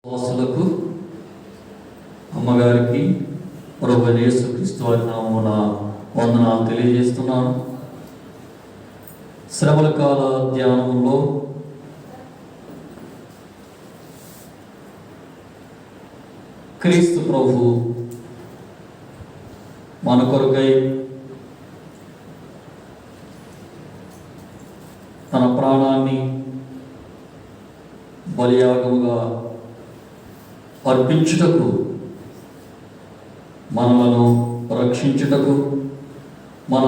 వాసులకు అమ్మగారికి ప్రభువైన యేసుక్రీస్తు వారి నామమున వందనాలు తెలియజేస్తున్నాను. శ్రమల కాల ధ్యానంలో క్రీస్తు ప్రభు మన కొరకై తన ప్రాణాన్ని బలియాగముగా అర్పించుటకు, మనలను రక్షించుటకు, మన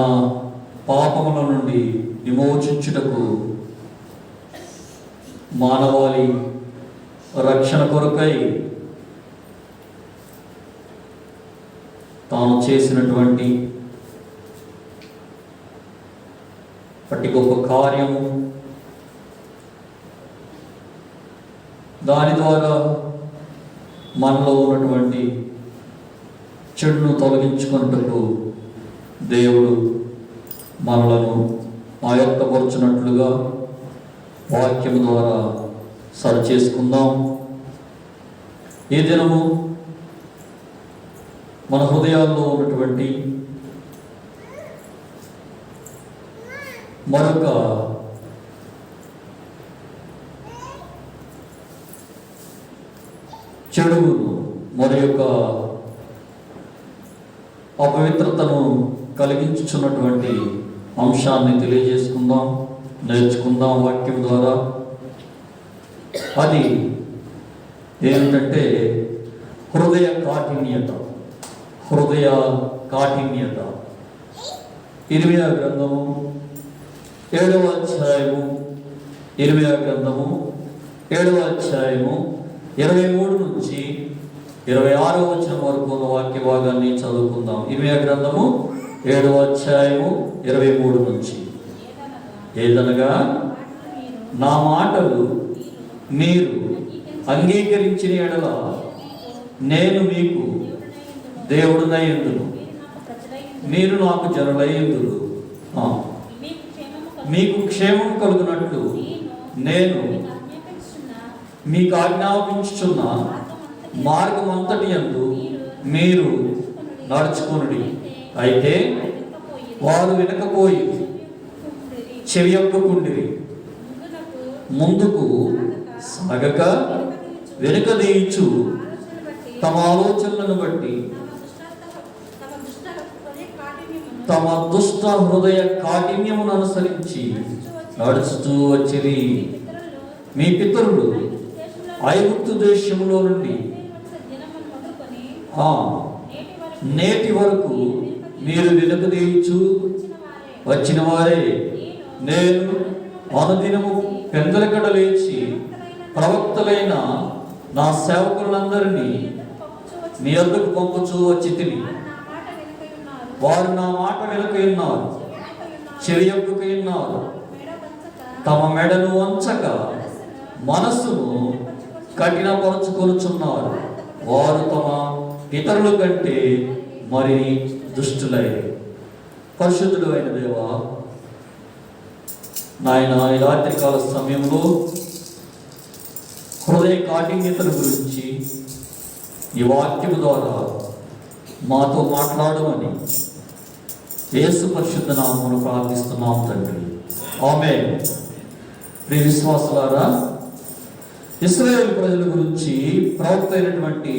పాపముల నుండి విమోచించుటకు, మానవాళి రక్షణ కొరకై తాను చేసినటువంటి అతి గొప్ప కార్యము, దాని ద్వారా మనలో ఉన్నటువంటి చెడును తొలగించుకున్నట్టు దేవుడు మనలను ఆయత్తపరచున్నట్లుగా వాక్యం ద్వారా సరిచేసుకుందాం. ఈ దినము మన హృదయాల్లో ఉన్నటువంటి మరొక చెడును, మరి యొక్క అపవిత్రతను కలిగించుచున్నటువంటి అంశాన్ని తెలియజేసుకుందాం, నేర్చుకుందాం వాక్యం ద్వారా. అది ఏమిటంటే హృదయ కాఠిన్యత. హృదయ కాఠిన్యత. ఇర్మియా గ్రంథము 7వ అధ్యాయము, ఇర్మియా గ్రంథము 7వ అధ్యాయము 23 నుంచి 26వ వచనం వరకు ఉన్న వాక్య భాగాన్ని చదువుకుందాం. ఇర్మియా గ్రంథము 7వ అధ్యాయము 23 నుంచి. ఏదనగా నా మాటలు మీరు అంగీకరించిన ఎడల నేను మీకు దేవుడునై యుందును, మీరు నాకు జనులై యుందురు. మీకు క్షేమం కలుగునట్లు నేను మీకు ఆజ్ఞాపించుచున్న మార్గమంతటి యందు మీరు నడుచుకొనుడి. అయితే వారు వినకపోయి చెవియొక్కకుండిరి, ముందుకు సాగక వెనుకదీయచ్చు తమ ఆలోచనలను బట్టి తమ దుష్ట హృదయ కాఠిన్యమును అనుసరించి నడుచుతూ వచ్చిరి. మీ పితరులు ఐగుప్తు దేశములో నుండి నేటి వరకు మీరు వెనుకదీయచ్చు వచ్చిన వారే. నేను అనుదినము పెందలకడ లేచి ప్రవక్తలైన నా సేవకులందరినీ మీ వద్దకు పంపుచూ వచ్చి తిని, వారు నా మాట వెనుకయున్నారు, చెవియొక్కయున్నారు, తమ మెడను వంచక మనస్సును కఠినపరుచుకొనుచున్నారు. వారు తమ ఇతరుల కంటే మరి దుష్టులై. పరిశుద్ధుడు అయిన దేవా, నాయన, ఈ రాత్రికాల సమయంలో హృదయ కాఠిన్యతల గురించి ఈ వాక్యం ద్వారా మాతో మాట్లాడమని యేసు పరిశుద్ధ నామమున ప్రార్థిస్తున్నాం తండ్రి. ఆమేన్. ప్రియ విశ్వాసులారా, ఇశ్రాయేలు ప్రజల గురించి ప్రవక్త అయినటువంటి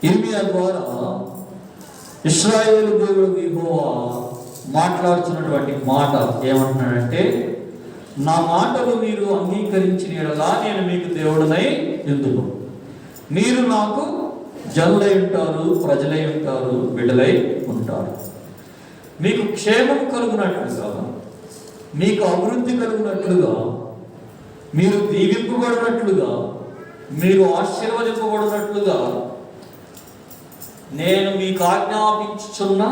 ఇర్మియా ద్వారా ఇశ్రాయేలు దేవుడు యెహోవా మాట్లాడుతున్నటువంటి మాట ఏమంటున్నాడంటే, నా మాటలు మీరు అంగీకరించిన యెడల నేను మీకు దేవుడనై యుందును, మీరు నాకు జనులై ఉంటారు, ప్రజలై ఉంటారు, బిడ్డలై ఉంటారు. మీకు క్షేమం కలుగునట్లుగా, మీకు అభివృద్ధి కలుగునట్లుగా, మీరు దీవింపబడినట్లుగా, మీరు ఆశీర్వదింపబడినట్లుగా నేను మీకు ఆజ్ఞాపించుచున్న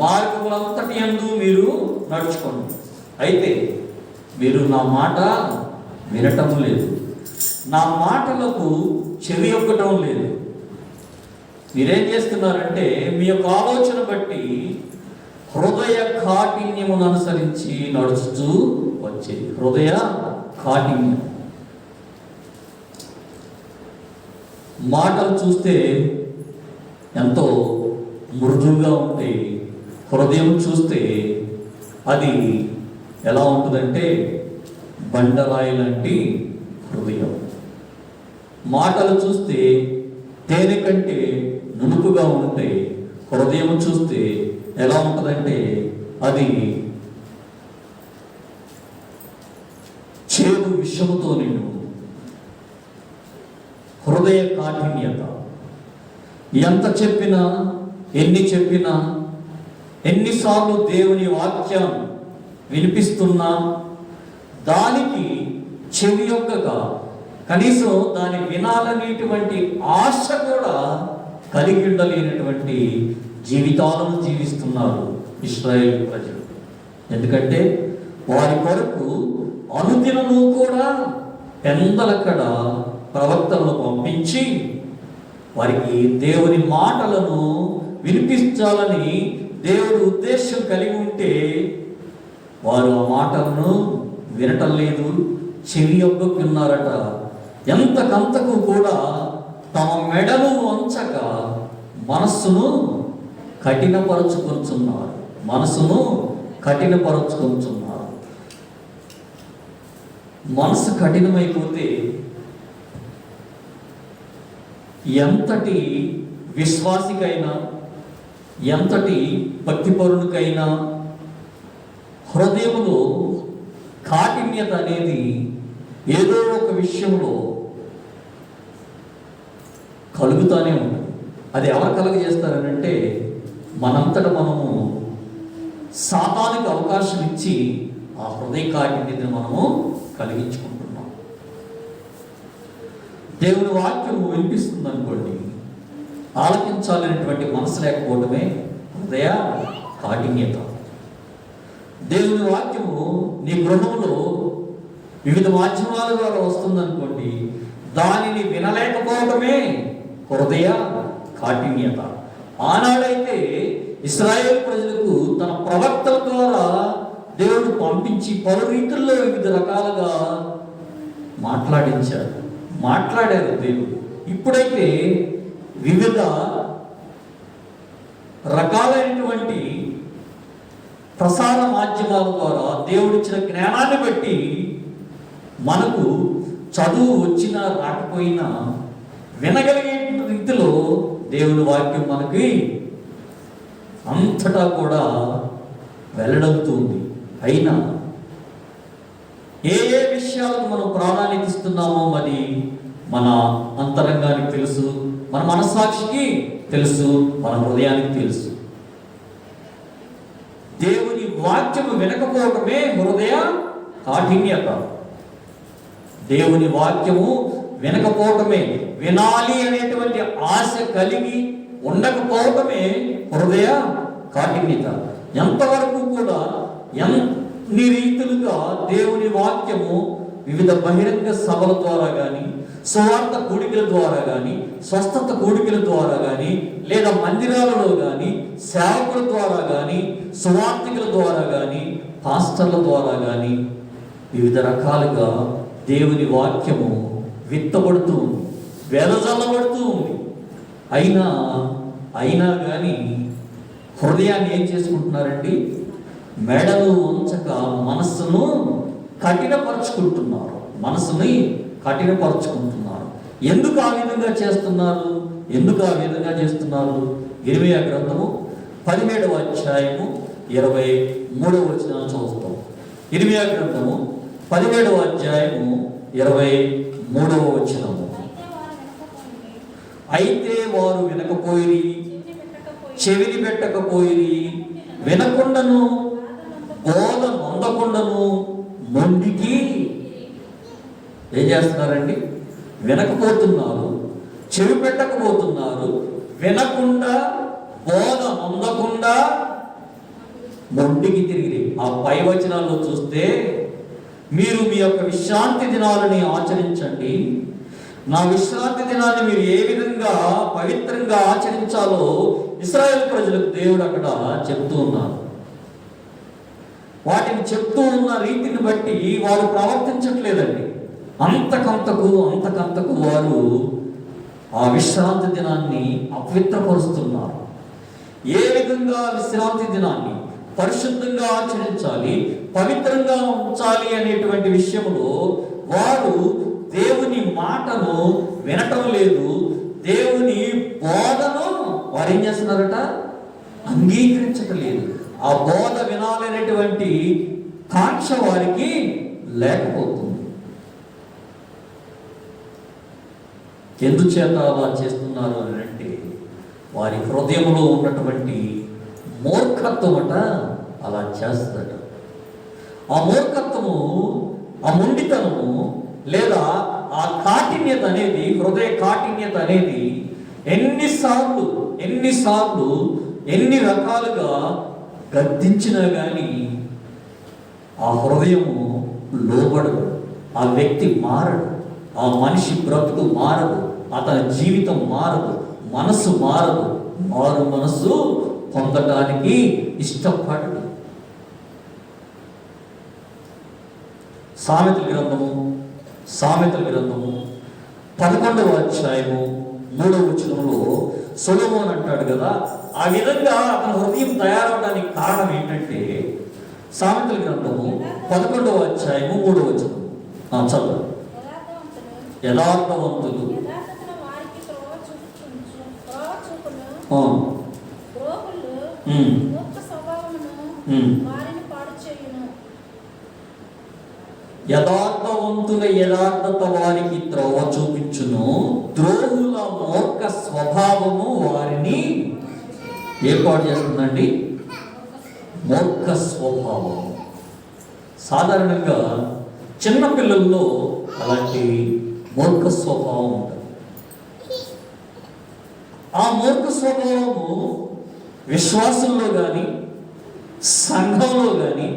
మార్గములంతటి యందు మీరు నడుచుకోండి. అయితే మీరు నా మాట వినటం లేదు, నా మాటలకు చెవి ఒక్కటం లేదు. మీరేం చేస్తున్నారంటే మీ యొక్క ఆలోచన బట్టి హృదయ కాఠిన్యమును అనుసరించి నడుచుతూ వచ్చేది. హృదయ కాఠిన్యం. మాటలు చూస్తే ఎంతో మృదువుగా ఉంటాయి. హృదయం చూస్తే అది ఎలా ఉంటుందంటే బండరాయి లాంటి హృదయం. మాటలు చూస్తే తేనె కంటే నునుపుగా ఉంటాయి. హృదయం చూస్తే ఎలా ఉంటుందంటే అది చేదు విషముతో నిండు. హృదయ కాఠిన్యత. ఎంత చెప్పినా, ఎన్ని చెప్పినా, ఎన్నిసార్లు దేవుని వాక్యం వినిపిస్తున్నా దానికి చెవి యొక్కక కనీసం దాన్ని వినాలనేటువంటి ఆశ కూడా కలిగి ఉండలేనటువంటి జీవితాలను జీవిస్తున్నారు ఇశ్రాయేలు ప్రజలు. ఎందుకంటే వారి కొరకు అనుదినము కూడా పెందలక్కడ ప్రవక్తలను పంపించి వారికి దేవుని మాటలను వినిపించాలని దేవుడు ఉద్దేశం కలిగి ఉంటే వారు ఆ మాటలను వినటం లేదు, చెవి యొక్కకున్నారట. ఎంతకంతకు కూడా తమ మెడను వంచక మనస్సును కఠినపరుచుకుంటున్నారు. మనసు కఠినమైపోతే ఎంతటి విశ్వాసికైనా, ఎంతటి భక్తిపరునికైనా హృదయంలో కాఠిన్యత అనేది ఏదో ఒక విషయంలో కలుగుతానే ఉంటుంది. అది ఎవరు కలుగజేస్తారనంటే మనంతట మనము సాతానికి అవకాశం ఇచ్చి ఆ హృదయ కాఠిన్యతను మనము కలిగించుకుంటున్నాం. దేవుని వాక్యము వినిపిస్తుంది అనుకోండి, ఆలకించాలనేటువంటి మనసు లేకపోవడమే హృదయ కాఠిన్యత. దేవుని వాక్యము నీ గృహంలో వివిధ మాధ్యమాల ద్వారా వస్తుందనుకోండి, దానిని వినలేకపోవడమే హృదయ కాఠిన్యత. ఆనాడైతే ఇశ్రాయేలు ప్రజలకు తన ప్రవక్తల ద్వారా దేవుడు పంపించి పలు రీతుల్లో వివిధ రకాలుగా మాట్లాడారు దేవుడు. ఇప్పుడైతే వివిధ రకాలైనటువంటి ప్రసార మాధ్యమాల ద్వారా దేవుడిచ్చిన జ్ఞానాన్ని బట్టి మనకు చదువు వచ్చినా రాకపోయినా వినగలిగే రీతిలో దేవుని వాక్యం మనకి అంతటా కూడా వెల్లడవుతుంది. అయినా ఏ ఏ విషయాలకు మనం ప్రాధాన్యత ఇస్తున్నామో మరి మన అంతరంగానికి తెలుసు, మన మనస్సాక్షికి తెలుసు, మన హృదయానికి తెలుసు. దేవుని వాక్యము వినకపోవటమే హృదయ కాఠిన్యత. దేవుని వాక్యము వినకపోవటమే, వినాలి అనేటువంటి ఆశ కలిగి ఉండకపోవటమే హృదయ కాఠిన్యత. ఎంతవరకు కూడా ఎన్ని రీతులుగా దేవుని వాక్యము వివిధ బహిరంగ సభల ద్వారా కానీ, సువార్త కూడికల ద్వారా కానీ, స్వస్థత కూడికల ద్వారా కానీ, లేదా మందిరాలలో కానీ, సేవకుల ద్వారా కానీ, సువార్తికుల ద్వారా కానీ, పాస్టర్ల ద్వారా కానీ వివిధ రకాలుగా దేవుని వాక్యము విత్తబడుతూ ఉంది, వెదజల్లబడుతూ ఉంది. అయినా కానీ హృదయాన్ని ఏం చేసుకుంటున్నారండి? మెడలు ఉంచక మనస్సును కఠినపరుచుకుంటున్నారు. ఎందుకు ఆ విధంగా చేస్తున్నారు? ఇర్మీయా గ్రంథము 17వ అధ్యాయము 23వ వచనం చూస్తాం. ఇర్మీయా గ్రంథము 17వ అధ్యాయము 23వ వచనము. అయితే వారు వినకపోయిరి, చెవిని పెట్టకపోయిరి, వినకుండాను బోధ నొందకుండాను మొండికి ఏం చేస్తున్నారండి? వినకపోతున్నారు, చెవి పెట్టకపోతున్నారు, వినకుండా బోధ నొందకుండా మొండికి తిరిగి. ఆ పై వచనాల్లో చూస్తే మీరు మీ యొక్క విశ్రాంతి దినాలని ఆచరించండి, నా విశ్రాంతి దినాన్ని మీరు ఏ విధంగా పవిత్రంగా ఆచరించాలో ఇశ్రాయేలు ప్రజలకు దేవుడు అక్కడ చెప్తూ ఉన్నారు. వాటిని చెప్తూ ఉన్న రీతిని బట్టి వారు ప్రవర్తించట్లేదండి. అంతకంతకు వారు ఆ విశ్రాంతి దినాన్ని అపవిత్రపరుస్తున్నారు. ఏ విధంగా విశ్రాంతి దినాన్ని పరిశుద్ధంగా ఆచరించాలి, పవిత్రంగా ఉంచాలి అనేటువంటి విషయంలో వారు దేవుని మాటను వినటం లేదు. దేవుని బోధను వారు ఏం చేస్తున్నారట? అంగీకరించటం లేదు. ఆ బోధ వినాలనేటువంటి కాంక్ష వారికి లేకపోతుంది. ఎందుచేత అలా చేస్తున్నారు అని అంటే వారి హృదయంలో ఉన్నటువంటి మూర్ఖత్వం అలా చేస్తుందట. ఆ మూర్ఖత్వము, ఆ మొండితనము లేదా ఆ కాఠిన్యత అనేది, హృదయ కాఠిన్యత అనేది ఎన్నిసార్లు ఎన్ని రకాలుగా గద్దించినా కానీ ఆ హృదయము లోబడదు. ఆ వ్యక్తి మారడు, ఆ మనిషి బ్రతుకు మారదు, అతని జీవితం మారదు, మనసు మారదు, మారు మనసు పొందడానికి ఇష్టపడడు. సామెతల గ్రంథము 11వ అధ్యాయము 3వ వచనంలో సొలొమోను అంటాడు కదా, ఆ విధంగా అతని హృదయం తయారవడానికి కారణం ఏంటంటే సామెతల గ్రంథము 11వ అధ్యాయము 3వ వచనం చదువు. యథార్థవంతులు యథార్థవంతుల యథార్థత వారికి త్రోవ చూపించును, ద్రోహుల మూర్ఖ స్వభావము వారిని ఏర్పాటు చేస్తుందండి. మూర్ఖ స్వభావం సాధారణంగా చిన్నపిల్లల్లో అలాంటి మూర్ఖ స్వభావం ఉంటుంది. ఆ మూర్ఖ స్వభావము విశ్వాసంలో కానీ సంఘంలో కానీ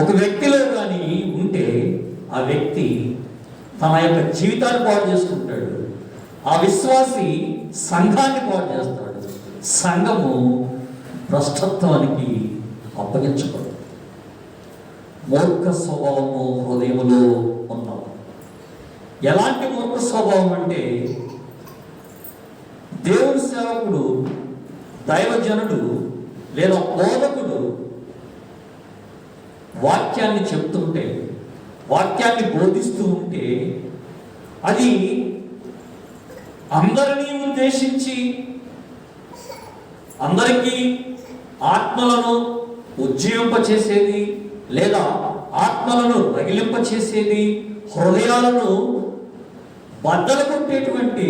ఒక వ్యక్తిలో కానీ ఉంటే ఆ వ్యక్తి తన యొక్క జీవితాన్ని పాడు చేసుకుంటాడు. ఆ విశ్వాసి సంఘాన్ని పాడు చేస్తాడు. సంఘము భ్రష్టత్వానికి అప్పగించబడు. మూర్ఖ స్వభావము హృదయములో ఉన్నాం. ఎలాంటి మూర్ఖ స్వభావం అంటే దేవుని సేవకుడు, దైవజనుడు లేదా బోధకుడు వాక్యాన్ని చెప్తుంటే, వాక్యాన్ని బోధిస్తూ ఉంటే అది అందరినీ ఉద్దేశించి అందరికీ ఆత్మలను ఉజ్జీవింపచేసేది లేదా ఆత్మలను రగిలింపచేసేది, హృదయాలను బద్దలు కొట్టేటువంటి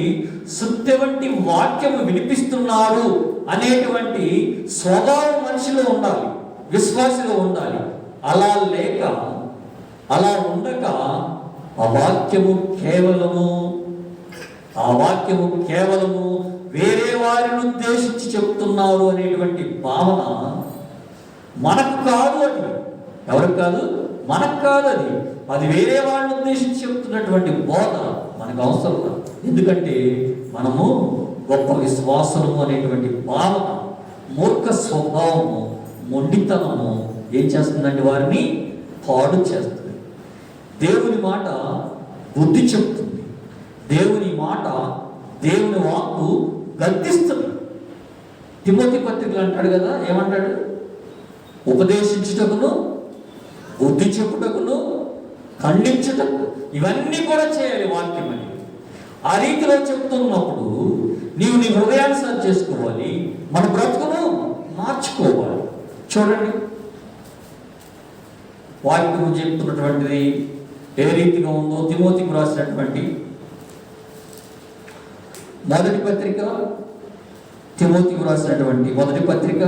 సుత్తి వంటి వాక్యము వినిపిస్తున్నారు అనేటువంటి స్వభావం మనిషిలో ఉండాలి, విశ్వాసిలో ఉండాలి. అలా లేక, అలా ఉండక ఆ వాక్యము కేవలము వేరే వారిని ఉద్దేశించి చెప్తున్నారు అనేటువంటి భావన మనకు కాదు. అది ఎవరికి కాదు? మనకు కాదు. అది వేరే వాళ్ళని ఉద్దేశించి చెప్తున్నటువంటి బోధ మనకు అవసరం కాదు. ఎందుకంటే మనము గొప్ప విశ్వాసము అనేటువంటి భావన, మూర్ఖ స్వభావము, మొండితనము ఏం చేస్తుందండి? వారిని పాడు చేస్తుంది. దేవుని మాట బుద్ధి చెప్తుంది. దేవుని మాట, దేవుని వాక్కు గద్దిస్తుంది. తిమోతి పత్రికలు అంటాడు కదా, ఏమంటాడు? ఉపదేశించుటకును, బుద్ధి చెప్పుటకును, ఖండించుటకు, ఇవన్నీ కూడా చేయాలి వాక్యం అని. ఆ రీతిలో చెప్తున్నప్పుడు నీవు నీ హృదయాన్ని సరి చేసుకోవాలి, మన బ్రతుకును మార్చుకోవాలి. చూడండి, వాక్యం చెప్తున్నటువంటిది ఏ రీతిగా ఉందో తిమోతికి రాసినటువంటి మొదటి పత్రిక, తిమోతికి రాసినటువంటి మొదటి పత్రిక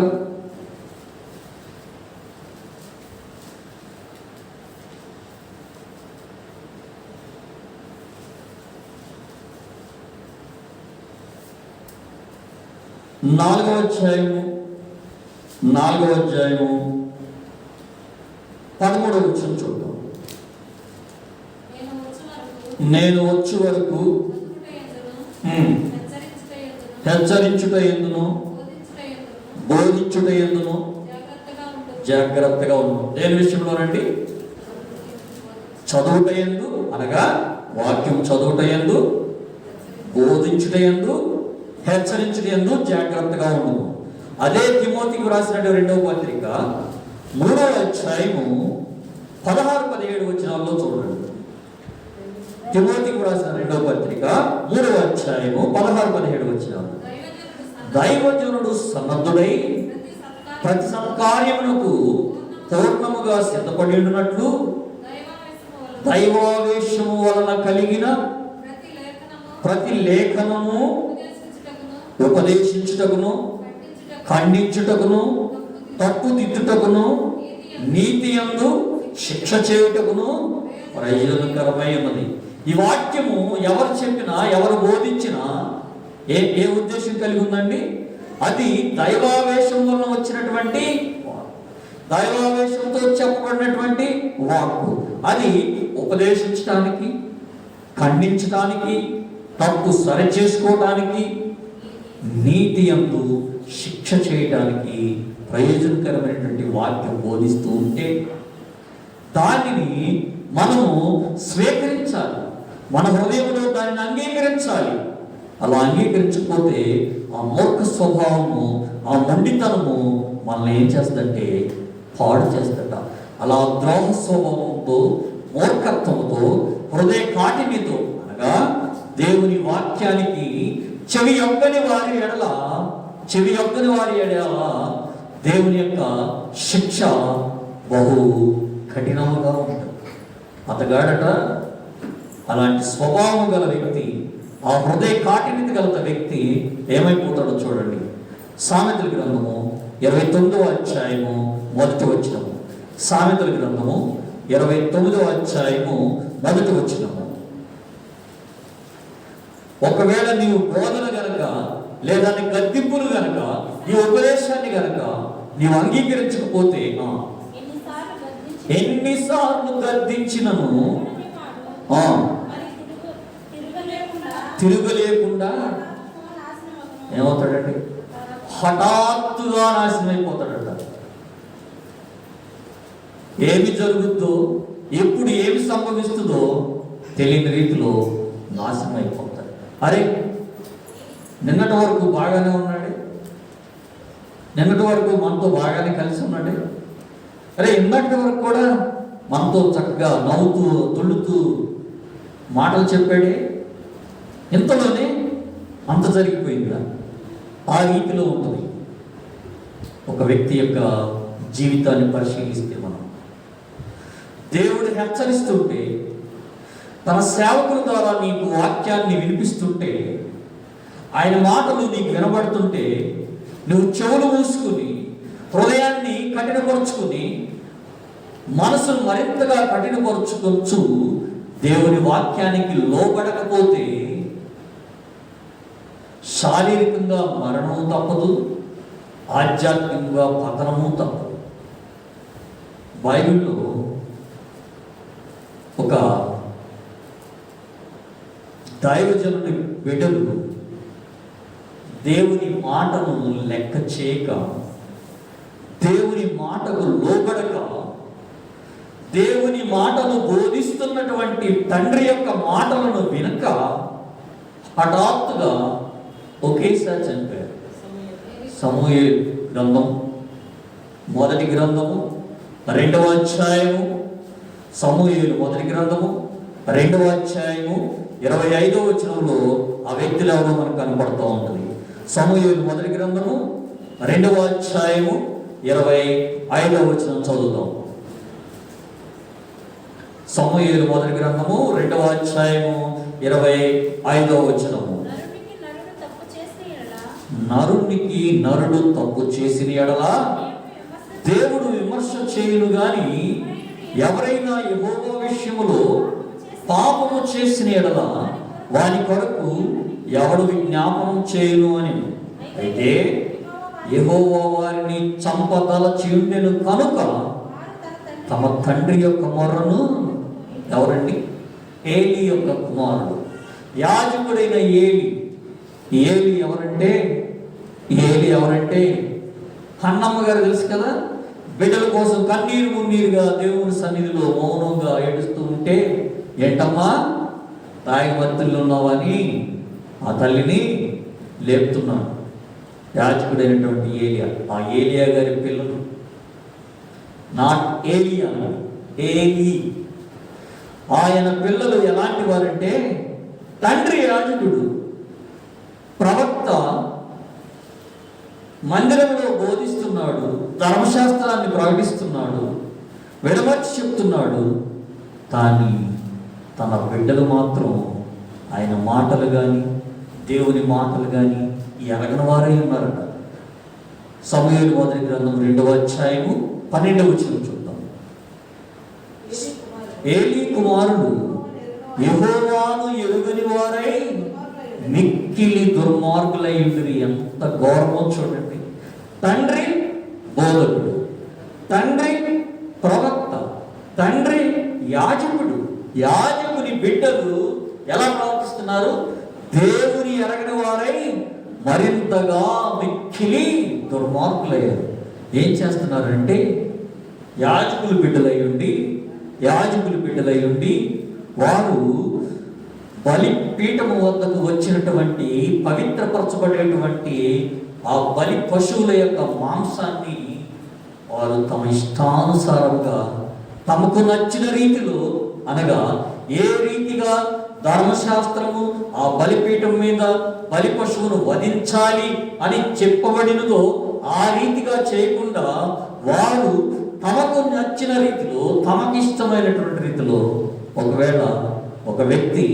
4వ అధ్యాయము 13వ వచనం చూద్దాం. నేను వచ్చే వరకు హెచ్చరించుట యందును బోధించుట యందును జాగ్రత్తగా ఉన్నాం. దేని విషయంలోనండి? చదువుట యందు, అనగా వాక్యం చదువుట యందు, బోధించుటయందు హెచ్చరించుటయందు జాగ్రత్తగా ఉండు. అదే తిమోతికి రాసినటువంటి 2వ పత్రిక 3వ అధ్యాయము 16-17 వచనాల్లో చూడండి. తిమోతికి రాసిన 2వ పత్రిక 3వ అధ్యాయము 16-17 వచనాలు. దైవజనుడు సన్నద్ధుడై ప్రతి సత్కార్యమునకు పూర్ణముగా సిద్ధపడి ఉండునట్లు దైవావేశము వలన కలిగిన ప్రతి లేఖనము ఉపదేశించుటకును, ఖండించుటకును, తప్పుదిద్దుటకును, నీతి యందు శిక్ష చేయుటకును ప్రయోజనకరమై ఉన్నది. ఈ వాక్యము ఎవరు చెప్పినా, ఎవరు బోధించినా ఏ ఉద్దేశం కలిగి ఉందండి? అది దైవావేశం వలన వచ్చినటువంటి, దైవావేశంతో చెప్పబడినటువంటి వాక్కు. అది ఉపదేశించడానికి, ఖండించడానికి, తప్పు సరి చేసుకోవడానికి, నీతి యందు శిక్ష చేయడానికి ప్రయోజనకరమైనటువంటి వాక్యం బోధిస్తూ ఉంటే దానిని మనము స్వీకరించాలి, మన హృదయంలో దానిని అంగీకరించాలి. అలా అంగీకరించకపోతే ఆ మూర్ఖ స్వభావము, ఆ మొండితనము మనల్ని ఏం చేస్తుందంటే పాడు చేస్తుంట. అలా ద్రోహ స్వభావంతో, మూర్ఖత్వంతో, హృదయ కాఠిన్యతో, అనగా దేవుని వాక్యానికి చెవి యొక్కని వారి ఎడల దేవుని యొక్క శిక్ష బహు కఠినముగా ఉంటుంది. అతగాడట అలాంటి స్వభావం గల వ్యక్తి, ఆ హృదయ కాఠిన్యత గల వ్యక్తి ఏమైపోతాడో చూడండి. సామెతల గ్రంథము 29వ అధ్యాయము 1వ వచనము. సామెతల గ్రంథము 29వ అధ్యాయము 1వ వచనము. ఒకవేళ నీవు బోధన గనక, లేదా నీ గద్దింపులు గనక, నీ ఉపదేశాన్ని గనక నీవు అంగీకరించకపోతే, ఎన్నిసార్లు గద్దించినను తిరగలేకుండా ఏమవుతాడండి? హఠాత్తుగా నాశనం అయిపోతాడట. ఏమి జరుగుద్దో, ఎప్పుడు ఏమి సంభవిస్తుందో తెలియని రీతిలో నాశనం అయిపోతాడు. అరే, నిన్నటి వరకు బాగానే ఉన్నాడే, నిన్నటి వరకు మనతో బాగానే కలిసి ఉన్నాడే, అరే ఇందటి వరకు కూడా మనతో చక్కగా నవ్వుతూ తుళ్ళుతూ మాటలు చెప్పాడే, ఇంతలోనే అంత జరిగిపోయిందా? ఆ రీతిలో ఉంటుంది ఒక వ్యక్తి యొక్క జీవితాన్ని పరిశీలిస్తే. మనం దేవుడు హెచ్చరిస్తుంటే, తన సేవకుల ద్వారా నీకు వాక్యాన్ని వినిపిస్తుంటే, ఆయన మాటలు నీకు వినబడుతుంటే, నువ్వు చెవులు మూసుకుని హృదయాన్ని కఠినపరుచుకుని మనసును మరింతగా కఠినపరుచుకొచ్చు దేవుని వాక్యానికి లోబడకపోతే శారీరకంగా మరణము తప్పదు, ఆధ్యాత్మికంగా పతనము తప్పదు. బైబిల్లో ఒక దైవజనుని బిడ్డలు దేవుని మాటను లెక్క చేయక, దేవుని మాటకు లోబడక, దేవుని మాటను బోధిస్తున్నటువంటి తండ్రి యొక్క మాటలను వినక హఠాత్తుగా ఒకేసారి చనిపోయారు. సమూయేలు గ్రంథం 1వ గ్రంథము 2వ అధ్యాయము, సమూయేలు 1వ గ్రంథము 2వ అధ్యాయము 25వ వచనంలో ఆ వ్యక్తులు ఎవరో మనకు కనపడుతూ ఉంటుంది. సమూయేలు 1వ గ్రంథము 2వ అధ్యాయము 25వ వచనం చదువుతాం. సమూయేలు 1వ గ్రంథము 2వ అధ్యాయము 25వ వచనము. నరునికి నరుడు తప్పు చేసిన ఎడల దేవుడు విమర్శ చేయును గాని, ఎవరైనా యెహోవా విషయములో పాపము చేసిన ఎడల వాని కొరకు ఎవడు విజ్ఞాపనం చేయును అని. అయితే యెహోవా వారిని చంపదలచి ఉండెను కనుక తమ తండ్రి యొక్క మొర్రను, ఎవరండి? ఏలి యొక్క కుమారుడు, యాజకుడైన ఏలి. ఏలి ఎవరంటే హన్నమ్మ గారు తెలుసు కదా. బిడ్డల కోసం కన్నీరు మున్నీరుగా దేవుని సన్నిధిలో మౌనంగా ఏడుస్తూ ఉంటే, ఏంటమ్మా తాగి మత్తుల్లో ఉన్నావని ఆ తల్లిని లేపుతున్నాడు యాజకుడైనటువంటి ఏలియా. ఆ ఏలియా గారి పిల్లలు, నాట్ ఏలియా, ఏలి. ఆయన పిల్లలు ఎలాంటి వారంటే, తండ్రి యాజకుడు, ప్రవక్త, మందిరంలో బోధిస్తున్నాడు, ధర్మశాస్త్రాన్ని ప్రకటిస్తున్నాడు, విడమర్చి చెప్తున్నాడు. కానీ తన బిడ్డలు మాత్రం ఆయన మాటలు కానీ దేవుని మాటలు కానీ ఎరగని వారై ఉన్నారట. సమూయేలు మొదటి గ్రంథం 2వ అధ్యాయము 12వ వచనం చూద్దాం. ఏలీ కుమారులు యెహోవాను ఎరుగని వారై మిక్కిలి దుర్మార్గులై ఉండిరి. ఎంత గౌరవం చూడండి. తండ్రి బోధకుడు, తండ్రి ప్రవక్త, తండ్రి యాజకుడు. యాజకుని బిడ్డలు ఎలా ప్రవర్తిస్తున్నారు? దేవుని ఎరగని వారై మరింతగా మిక్కిలి దుర్మార్గులయ్యారు. ఏం చేస్తున్నారంటే, యాజకులు బిడ్డలై ఉండి వారు బలిపీఠము వద్దకు వచ్చినటువంటి పవిత్రపరచబడేటువంటి ఆ బలి పశువుల యొక్క మాంసాన్ని వారు తమ ఇష్టానుసారంగా తమకు నచ్చిన రీతిలో, అనగా ఏ రీతిగా ధర్మశాస్త్రము ఆ బలిపీఠం మీద బలి పశువును వధించాలి అని చెప్పబడినదో ఆ రీతిగా చేయకుండా వారు తమకు నచ్చిన రీతిలో, తమకిష్టమైనటువంటి రీతిలో, ఒకవేళ ఒక వ్యక్తి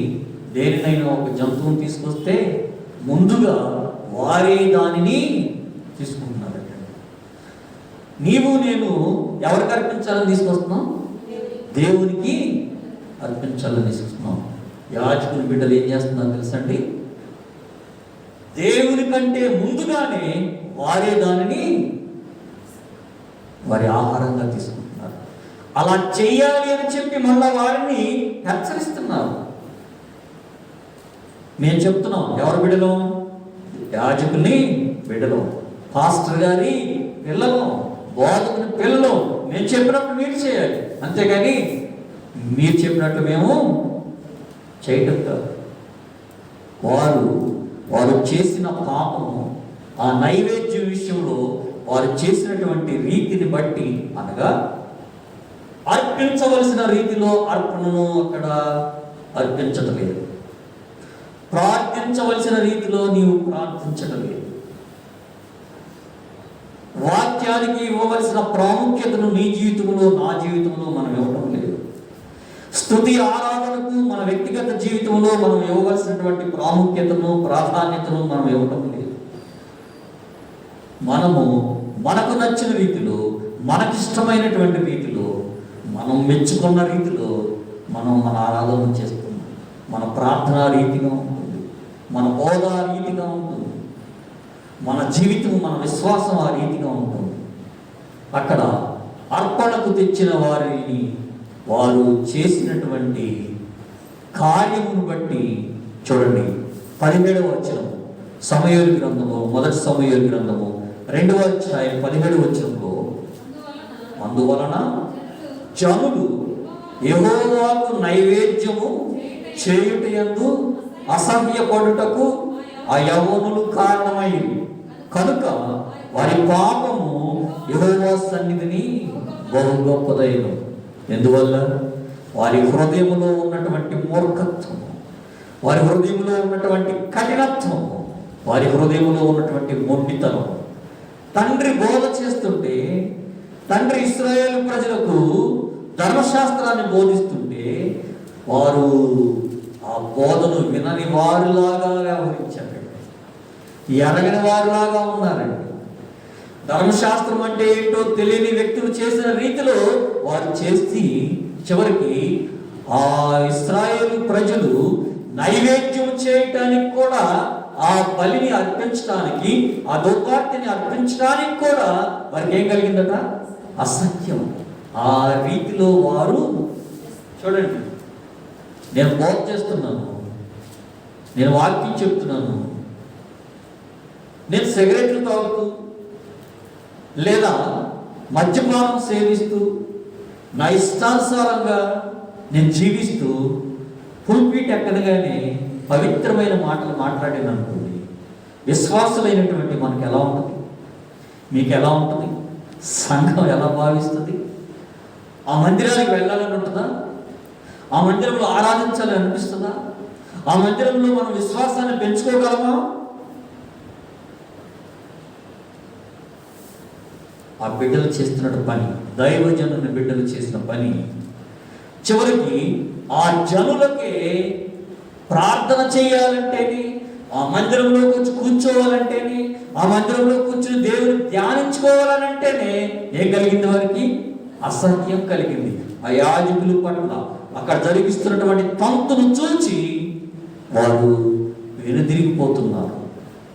దేనినైనా ఒక జంతువుని తీసుకొస్తే ముందుగా వారే దానిని తీసుకుంటున్నారట. నీవు నేను ఎవరికి అర్పించాలని తీసుకొస్తున్నాం? దేవునికి అర్పించాలని తీసుకొస్తున్నాం. యాజకుని బిడ్డలు ఏం చేస్తున్నారు తెలుసండి? దేవుని కంటే ముందుగానే వారే దానిని వారి ఆహారంగా తీసుకుంటున్నారు. అలా చెయ్యాలి అని చెప్పి మళ్ళా వారిని హెచ్చరిస్తున్నారు. మేము చెప్తున్నాం, ఎవరు బిడ్డలు? యాజకుని బిడ్డలు, పాస్టర్ గారి పిల్లలు, బోధకుని పిల్లలు. మేము చెప్పినప్పుడు మీరు చేయాలి, అంతేగాని మీరు చెప్పినట్టు మేము చేయటం కాదు. వారు చేసిన పాపము, ఆ నైవేద్యం విషయంలో వారు చేసినటువంటి రీతిని బట్టి, అనగా అర్పించవలసిన రీతిలో అర్పణను అక్కడ అర్పించటం లేదు, ప్రార్థించవలసిన రీతిలో నీవు ప్రార్థించటం లేదు, వాక్యానికి ఇవ్వవలసిన ప్రాముఖ్యతను నీ జీవితంలో నా జీవితంలో మనం ఇవ్వటం లేదు, స్తుతి ఆరాధనకు మన వ్యక్తిగత జీవితంలో మనం ఇవ్వవలసినటువంటి ప్రాముఖ్యతను ప్రాధాన్యతను మనం ఇవ్వటం లేదు. మనకు నచ్చిన రీతిలో, మనకిష్టమైనటువంటి రీతిలో, మనం మెచ్చుకున్న రీతిలో మనం మన ఆరాధన చేస్తున్నాం. మన ప్రార్థన రీతిగా ఉంటుంది, మన బోధ రీతిగా ఉంటుంది, మన జీవితం, మన విశ్వాసం ఆ రీతిగా ఉంటుంది. అక్కడ అర్పణకు తెచ్చిన వారిని వారు చేసినటువంటి కార్యమును బట్టి చూడండి. 17వ వచనం, సమూయేలు గ్రంథము, మొదటి సమూయేలు గ్రంథము 2వ అధ్యాయం 17వ వచనంలో, అందువలన జనులు యెహోవాకు నైవేద్యము చేయుటయందు అసహ్యపడుటకు ఆ యవ్వనులు కారణమైంది కనుక వారి పాపము యెహోవా సన్నిధిని బహు గొప్పదైన. ఎందువల్ల? వారి హృదయంలో ఉన్నటువంటి మూర్ఖత్వము, వారి హృదయంలో ఉన్నటువంటి కఠినత్వము, వారి హృదయంలో ఉన్నటువంటి మొండితనం. తండ్రి బోధ చేస్తుంటే, తండ్రి ఇశ్రాయేలు ప్రజలకు ధర్మశాస్త్రాన్ని బోధిస్తుంటే వారు ఆ బోధను వినని వారిలాగా వ్యవహరించారండి, ఎరగని వారిలాగా ఉన్నారండి. ధర్మశాస్త్రం అంటే ఏంటో తెలియని వ్యక్తులు చేసిన రీతిలో వారు చేసి చివరికి ఆ ఇశ్రాయేలు ప్రజలు నైవేద్యం చేయటానికి కూడా, ఆ బలిని అర్పించడానికి, ఆ ధూపార్తిని అర్పించడానికి కూడా వారికి ఏం కలిగిందట? అసత్యం. ఆ రీతిలో వారు చూడండి. నేను బోధ చేస్తున్నాను, నేను వాక్యం చెప్తున్నాను, నేను సిగరెట్లు తాగుతూ లేదా మద్యపానం సేవిస్తూ నా ఇష్టానుసారంగా నేను జీవిస్తూ పుల్పీట్ ఎక్కడగానే పవిత్రమైన మాటలు మాట్లాడాను అనుకోండి, విశ్వాసులైనటువంటి మనకు ఎలా ఉంటుంది? మీకు ఎలా ఉంటుంది? సంఘం ఎలా భావిస్తుంది? ఆ మందిరానికి వెళ్ళాలని ఉంటుందా? ఆ మందిరంలో ఆరాధించాలని అనిపిస్తుందా? ఆ మందిరంలో మనం విశ్వాసాన్ని పెంచుకోగలమా? ఆ బిడ్డలు చేస్తున్న పని, దైవజనుని బిడ్డలు చేసిన పని చివరికి ఆ జనులకే ప్రార్థన చేయాలంటేనే, ఆ మందిరంలో కూర్చోవాలంటేనే, ఆ మందిరంలో కూర్చుని దేవుని ధ్యానించుకోవాలనంటేనే ఏం కలిగింది? వారికి అసహ్యం కలిగింది. ఆ యాజకుల పట్ల అక్కడ జరిగిస్తున్నటువంటి తంతును చూచి వారు వెనుదిరిగిపోతున్నారు.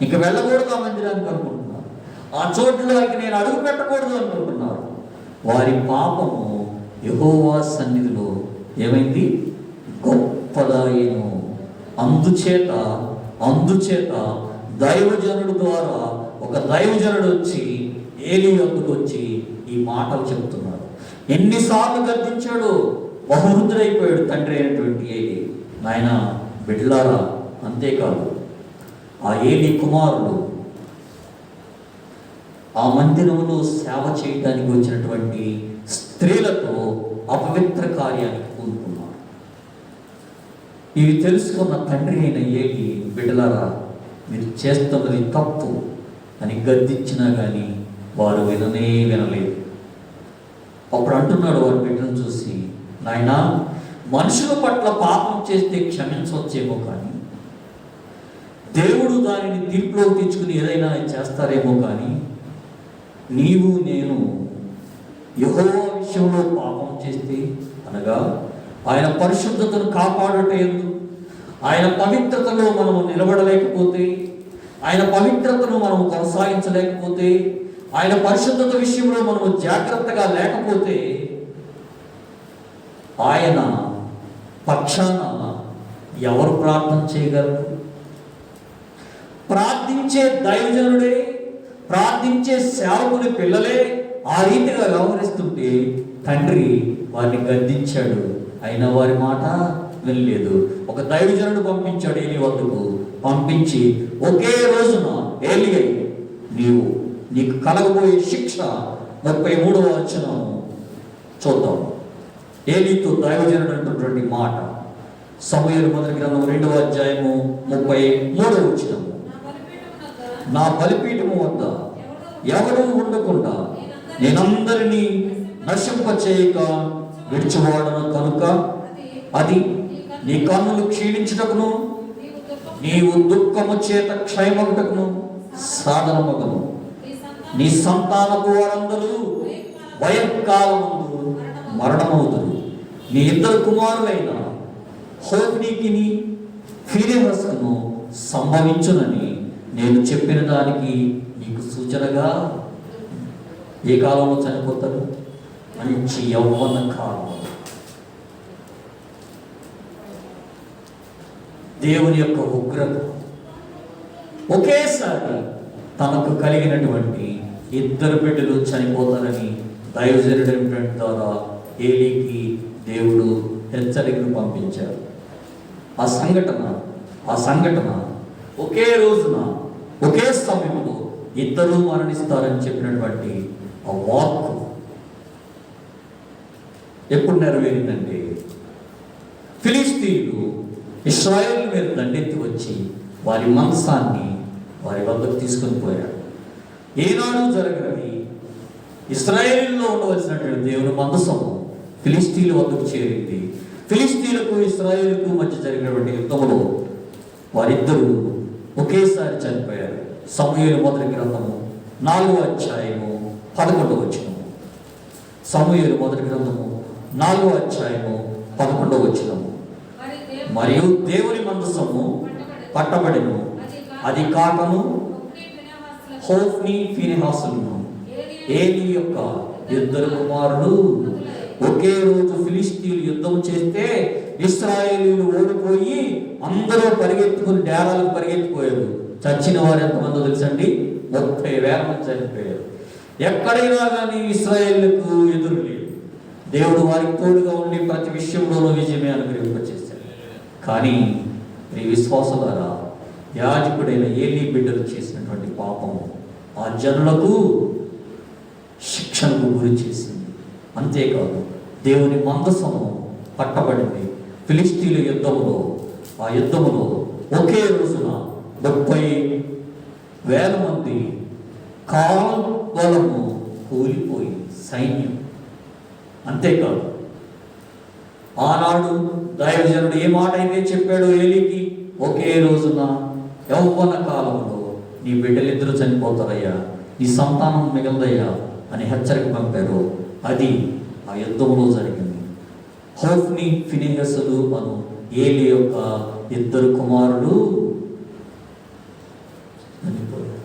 ఇంక వెళ్ళకూడదు ఆ మందిరానికి అనుకుంటున్నారు. ఆ చోట్లోకి నేను అడుగు పెట్టకూడదు అనుకుంటున్నారు. వారి పాపము యెహోవా సన్నిధిలో ఏమైంది? గొప్పదాయను. అందుచేత దైవజనుడు ద్వారా ఒక దైవజనుడు వచ్చి ఏలీ వద్దకు వచ్చి ఈ మాటలు చెబుతున్నారు. ఎన్నిసార్లు గర్జించాడు? బహువృద్ధుడైపోయాడు తండ్రి అయినటువంటి ఏలీ. నాయన బిడ్డలారా, అంతేకాదు ఆ ఏలీ కుమారుడు ఆ మందిరంలో సేవ చేయడానికి వచ్చినటువంటి స్త్రీలతో అపవిత్ర కార్యానికి పూనుకున్నారు. ఇవి తెలుసుకున్న తండ్రి అయిన ఏలీ, బిడ్డలారా మీరు చేస్తున్నది తప్పు అని గద్దించినా కానీ వారు వినలేదు. అప్పుడు అంటున్నాడు వారి బిడ్డను చూసి, నాయనా మనుషుల పట్ల పాపం చేస్తే క్షమించవచ్చేమో కానీ దేవుడు దానిని తీర్పులో తెచ్చుకుని ఏదైనా చేస్తారేమో కానీ నీవు నేను యెహోవా విషయంలో పాపం చేస్తే, అనగా ఆయన పరిశుద్ధతను కాపాడటందు, ఆయన పవిత్రతలో మనము నిలబడలేకపోతే, ఆయన పవిత్రతను మనము కొనసాగించలేకపోతే, ఆయన పరిశుద్ధత విషయంలో మనము జాగ్రత్తగా లేకపోతే ఆయన పక్షాన ఎవరు ప్రార్థన చేయగలరు? ప్రార్థించే దైవజనుడే, ప్రార్థించే సేవకుని పిల్లలే ఆ రీతిగా వ్యవహరిస్తుంటే తండ్రి వారిని గద్దించాడు. అయినా వారి మాట వినలేదు. ఒక దైవజనుడు పంపించాడు ఏలీ వద్దకు. పంపించి ఒకే రోజున ఏలీ, నీకు కలగబోయే శిక్ష 33వ వచనం చూద్దాం. ఏలీతో దైవజనుడు అంటున్నటువంటి మాట సమూయేలు మొదటి గ్రంథం 2వ అధ్యాయము 33వ వచనం. నా బలిపీఠము వద్ద ఎవరు ఉండకుండా నేనందరినీ నశింపచేయక విడిచివాడను కనుక అది నీ కన్నులు క్షీణించుటకును నీవు దుఃఖము చేత క్షయమగుటకును సాధనమగును. నీ సంతానపు వారందరూ వయఃకాలమందు మరణమవుతురు. నీ 2 కుమారులైన హోఫ్నీకిని ఫీనెహాసును సంభవించునని నేను చెప్పిన దానికి నీకు సూచనగా. ఏ కాలంలో చనిపోతారు? మంచి యౌవన కాలం. దేవుని యొక్క ఉగ్రత ఒకేసారి తనకు కలిగినటువంటి 2 బిడ్డలు చనిపోతారని దైవజనుడి ద్వారా ఏలీకి దేవుడు హెచ్చరికను పంపించారు. ఆ సంఘటన ఒకే రోజున ఒకే సమయంలో 2 మరణిస్తారని చెప్పినటువంటి ఆ వాక్కు ఎప్పుడు నెరవేరిందంటే, ఫిలిష్తీయులు ఇశ్రాయేలు మీద దండెత్తి వచ్చి వారి మాంసాన్ని వారి వద్దకు తీసుకొని పోయారు. ఏనాడు జరగని ఇశ్రాయేలులో ఉండవలసినటువంటి దేవుని మందసము ఫిలిష్తీయుల వద్దకు చేరింది. ఫిలిష్తీయులకు ఇశ్రాయేలుకు మధ్య జరిగినటువంటి యుద్ధంలో వారిద్దరూ ఒకేసారి చనిపోయారు. సమూయేలు మొదటి గ్రంథము 4వ అధ్యాయము 11వ వచనము. సమూయేలు మొదటి గ్రంథము 4వ అధ్యాయము 11వ వచనము. మరియు దేవుని మందసము పట్టబడెను. అది కాకను హోఫ్నీ ఫీనెహాసులను ఏలీ యొక్క 2 కుమారులు ఒకే రోజు ఫిలిష్తీయులు యుద్ధం చేస్తే ఇశ్రాయేలీయులు ఓడిపోయి అందరూ పరిగెత్తుకుని డేరాలకు పరిగెత్తిపోయారు. చచ్చిన వారు ఎంతమందో తెలుసండి? 30,000 మంది చనిపోయారు. ఎక్కడైనా కానీ ఇశ్రాయేలుకు ఎదురు లేదు. దేవుడు వారికి తోడుగా ఉండి ప్రతి విషయంలోనూ విజయమే అనుగ్రహింపచేశారు. కానీ ఈ విశ్వాసులారా, యాజకుడైన ఏలీ బిడ్డలు చేసినటువంటి పాపము ఆ జనులకు శిక్షణకు గురి చేసింది. అంతేకాదు, దేవుని మందసము పట్టబడింది. ఫిలిష్తీయుల యుద్ధములో, ఆ యుద్ధములో ఒకే రోజున 30,000 మంది కాల్వలము కూలిపోయి సైన్యం. అంతేకాదు, ఆనాడు దైవజనుడు ఏ మాట అయితే చెప్పాడో ఏలీకి, ఒకే రోజున యౌవన కాలంలో నీ బిడ్డలిద్దరూ చనిపోతారయ్యా, నీ సంతానం మిగలదయ్యా అని హెచ్చరిక పంపారు. అది ఆ యుద్ధంలో జరిగింది. హోఫ్ని, ఫినెహసులు అను ఏలీ యొక్క 2 కుమారులు చనిపోయారు.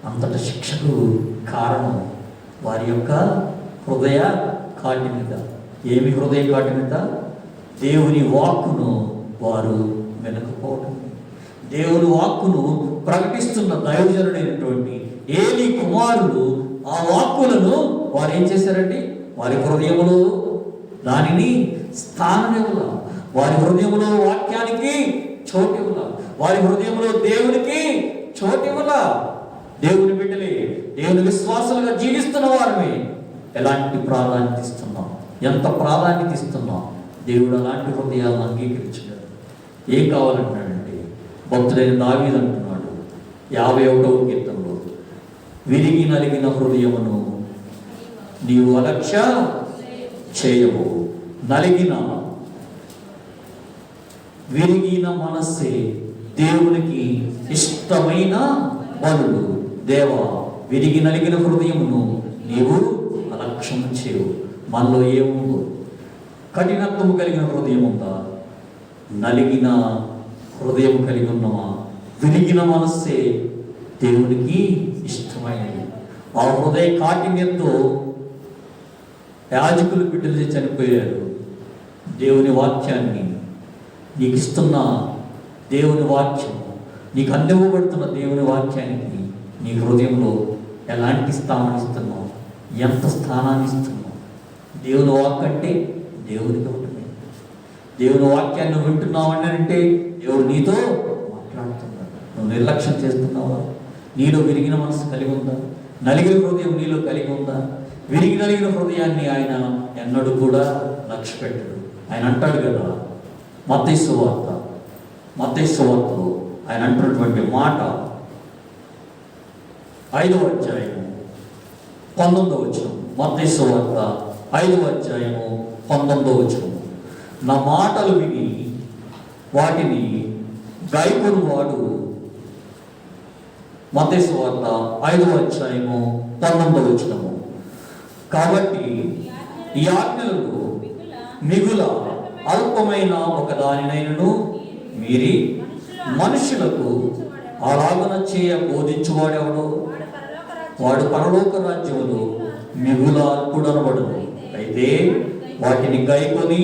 అంతట శిక్షకు కారణం వారి యొక్క హృదయ కాఠిన్యత. ఏమి హృదయ కాఠిన్యత? దేవుని వాక్కును వారు వినకపోవడం. దేవుని వాక్కును ప్రకటిస్తున్న దైవజనుడైనటువంటి ఏలీ కుమారులు ఆ వాక్కులను వారు ఏం చేశారండి? వారి హృదయములో దానిని స్థానమివ్వాల, వారి హృదయములో వాక్యానికి చోటివ్వాల, వారి హృదయంలో దేవునికి చోటివ్వాల. దేవుని బిడ్డలే, దేవుని విశ్వాసాలుగా జీవిస్తున్న వారిని ఎలాంటి ప్రాధాన్యత ఇస్తున్నాం? ఎంత ప్రాధాన్యత ఇస్తున్నాం? దేవుడు అలాంటి హృదయాలను అంగీకరించాడు. ఏం కావాలంటున్నాడంటే, భక్తుడైన దావీదు అంటున్నాడు 51వ కీర్తనలో, విరిగి నలిగిన హృదయమును నీవు అలక్ష్య చేయవు, విరిగిన మనస్సే దేవునికి ఇష్టమైన బలులు. దేవా, విరిగి నలిగిన హృదయమును నీవు అలక్ష్యం చేయవు. మనలో ఏముందో? కఠినత్వము కలిగిన హృదయం ఉందా? నలిగిన హృదయం కలిగి ఉన్నామా? విరిగిన మనస్సే దేవునికి ఇష్టమైనది. ఆ హృదయ కాఠిన్యంతో యాజకులు బిడ్డలు చనిపోయారు. దేవుని వాక్యాన్ని, నీకు ఇస్తున్న దేవుని వాక్యం, నీకు అందివ్వబడుతున్న దేవుని వాక్యానికి నీ హృదయంలో ఎలాంటి స్థానాన్ని ఇస్తున్నావు? ఎంత స్థానాన్ని ఇస్తున్నావు? దేవుని వాక్ అంటే దేవునికి ఉంటుంది. దేవుని వాక్యాన్ని వింటున్నావు అంటే దేవుడు నీతో మాట్లాడుతున్నాడు. నువ్వు నిర్లక్ష్యం చేస్తున్నావా? నీలో విరిగిన మనసు కలిగి ఉందా? నలిగిన హృదయం నీలో కలిగి ఉందా? నలిగిన హృదయాన్ని ఆయన ఎన్నడూ కూడా లక్ష్య పెట్టడు. ఆయన అంటాడు కదా, మత్తయి సువార్తలో ఆయన అంటున్నటువంటి మాట 5వ అధ్యాయము 19వ వచనం. మత్తయి సువార్త 5వ అధ్యాయము 19వ వచనం. నా మాటలు విని వాటిని గాయకుడు వాడు. మత్తయి సువార్త 5వ అధ్యాయము 19వ వచనము. కాబట్టి ఈ ఆజ్ఞలలో మిగుల అల్పమైన ఒక దానినైనను మీరి మనుషులకు అలాగన చేయ బోధించువాడెవడో వాడు పరలోక రాజ్యములో మిగుల అల్పుడు అనబడును. అయితే వాటిని గైకొని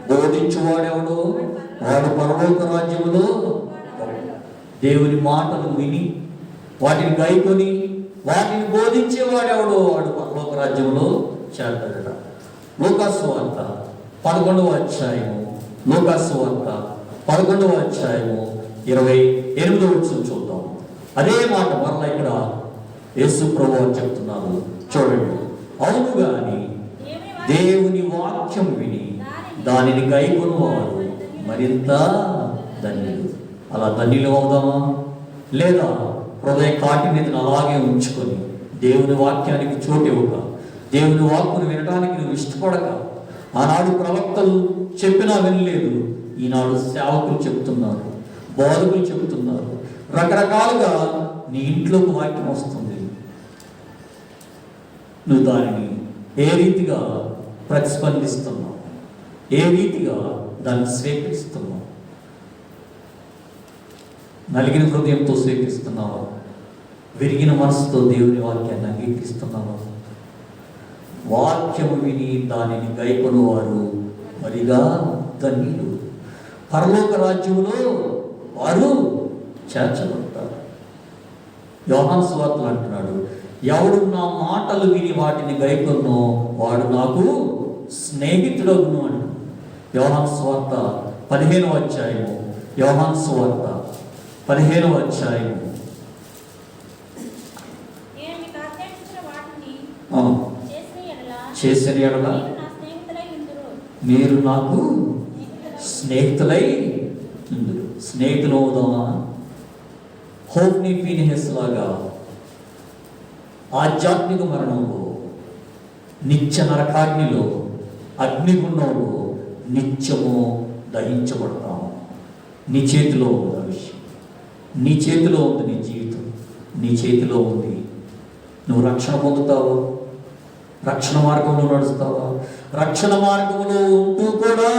బోధించువాడెవడో వాడు పరలోక రాజ్యములో. దేవుని మాటలు విని వాటిని గైకొని వాటిని బోధించేవాడెవడో వాడు పరలోక రాజ్యంలో చేరతాడట. లూకాసు వార్త 11వ అధ్యాయము, లూకాసు వార్త 11వ అధ్యాయము 28వ వచనం చూద్దాం. అదే మాట మరలా ఇక్కడ యేసు ప్రభువు చెప్తున్నారు. చూడండి, అవును గాని దేవుని వాక్యం విని దానిని గైకొనువారు మరింత ధన్యులు. అలా ధన్యులు అవుదామా? లేదా హృదయ కాఠిన్యతను అలాగే ఉంచుకొని దేవుని వాక్యానికి చోటు ఇవ్వక, దేవుని వాక్కును వినడానికి నువ్వు ఇష్టపడక, ఆనాడు ప్రవక్తలు చెప్పినా వినలేదు, ఈనాడు సేవకులు చెప్తున్నారు, బోధకులు చెప్తున్నారు, రకరకాలుగా నీ ఇంట్లోకి వాక్యం వస్తుంది. నువ్వు దానిని ఏ రీతిగా ప్రతిస్పందిస్తున్నావు? ఏ రీతిగా దాన్ని స్వీకరిస్తున్నావు? నలిగిన హృదయంతో స్వీకరిస్తున్నావా? విరిగిన మనసుతో దేవుని వాక్యాన్ని అంగీకరిస్తున్నావా? వాక్యము విని దానిని గైకొను వారు మరిగా ధన్యులు, పరలోక రాజ్యములో వారు చేర్చబడతారు. యోహాను సువార్తలో అంటున్నాడు, ఎవడు నా మాటలు విని వాటిని గైకొన్నో వాడు నాకు స్నేహితుడగును అంటు. యోహాను సువార్త 15వ అధ్యాయము యోహాను సువార్త 15వ అధ్యాయం. చేసిన ఎడల మీరు నాకు స్నేహితులై ఉందురు. స్నేహితులు అవుదామా? హోప్ని ఫీనిహెస్ లాగా ఆధ్యాత్మిక మరణంలో, నిత్య నరకాగ్నిలో, అగ్నిగుండంలో నిత్యము దహించబడతాము. నీ చేతిలో ఉంది ఆ విషయం. నీ చేతిలో ఉంది నీ జీవితం. నీ చేతిలో ఉంది. నువ్వు రక్షణ పొందుతావు, రక్షణ మార్గంలో నడుస్తావా? రక్షణ మార్గంలో ఉంటూ కూడా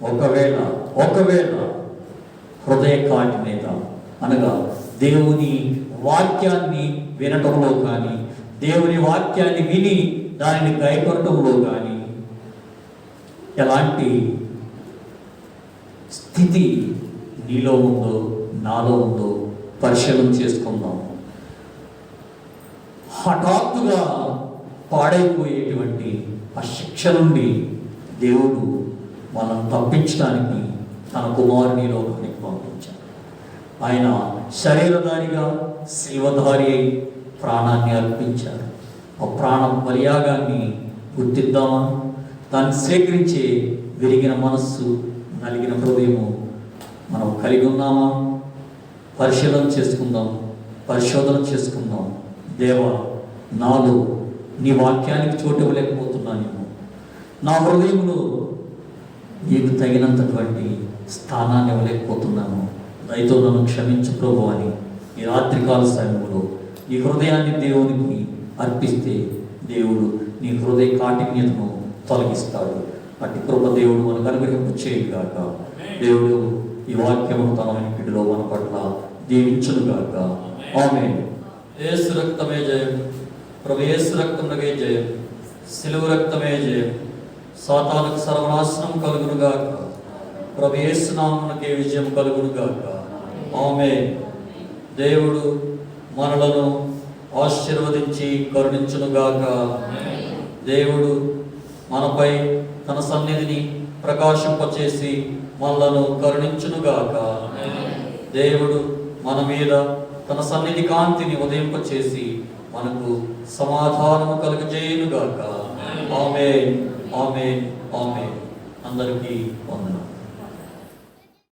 ఒకవేళ హృదయ కాటి మీద, అనగా దేవుని వాక్యాన్ని వినటంలో కానీ, దేవుని వాక్యాన్ని విని దానిని గైకొనటంలో కానీ ఎలాంటి స్థితి నీలో ఉందో నాలో ఉందో పరిశీలన చేసుకుందాం. హఠాత్తుగా పాడైపోయేటువంటి ఆ శిక్ష నుండి దేవుడు మనం తప్పించడానికి తన కుమారుని లోకానికి పంపించారు. ఆయన శరీరధారిగా శిల్వధారి అయి ప్రాణాన్ని అర్పించారు. ఆ ప్రాణం బలియాగాన్ని గుర్తిద్దామా? దాన్ని స్వీకరించే విరిగిన మనస్సు, నలిగిన హృదయము మనం కలిగి ఉన్నామా? పరిశోధన చేసుకుందాం. దేవా, నాలో నీ వాక్యానికి చోటు ఇవ్వలేకపోతున్నానేమో, నా హృదయంలో నీకు తగినంతటువంటి స్థానాన్ని ఇవ్వలేకపోతున్నాను, దయతో నన్ను క్షమించు ప్రభు అని ఈ రాత్రికాల సమయంలో ఈ హృదయాన్ని దేవునికి అర్పిస్తే దేవుడు నీ హృదయ కాఠిన్యతను తొలగిస్తాడు. అట్టి కృప దేవుడు మనకు అనుగ్రహింపు చేయగాక. దేవుడు ఈ వాక్యమును తన వినికిడిలో మన పట్ల దీవించునుగాక. ఆమేన్. యేసు రక్తమే జయం, ప్రభు యేసు రక్తమునకే జయం, సిలువ రక్తమే జయం. సాతానుకు సర్వనాశనం కలుగునుగాక. ప్రభు యేసు నామమునకే విజయం కలుగునుగాక. ఆమేన్. దేవుడు మనలను ఆశీర్వదించి కరుణించునుగాక. దేవుడు మనపై తన సన్నిధిని ప్రకాశింపచేసి మనలను కరుణించునుగాక. దేవుడు మన మీద తన సన్నిధి కాంతిని ఉదయింపచేసి మనకు సమాధానము కలుగజేయునుగాక. ఆమేన్, ఆమేన్, ఆమేన్. అందరికీ వందనాలు.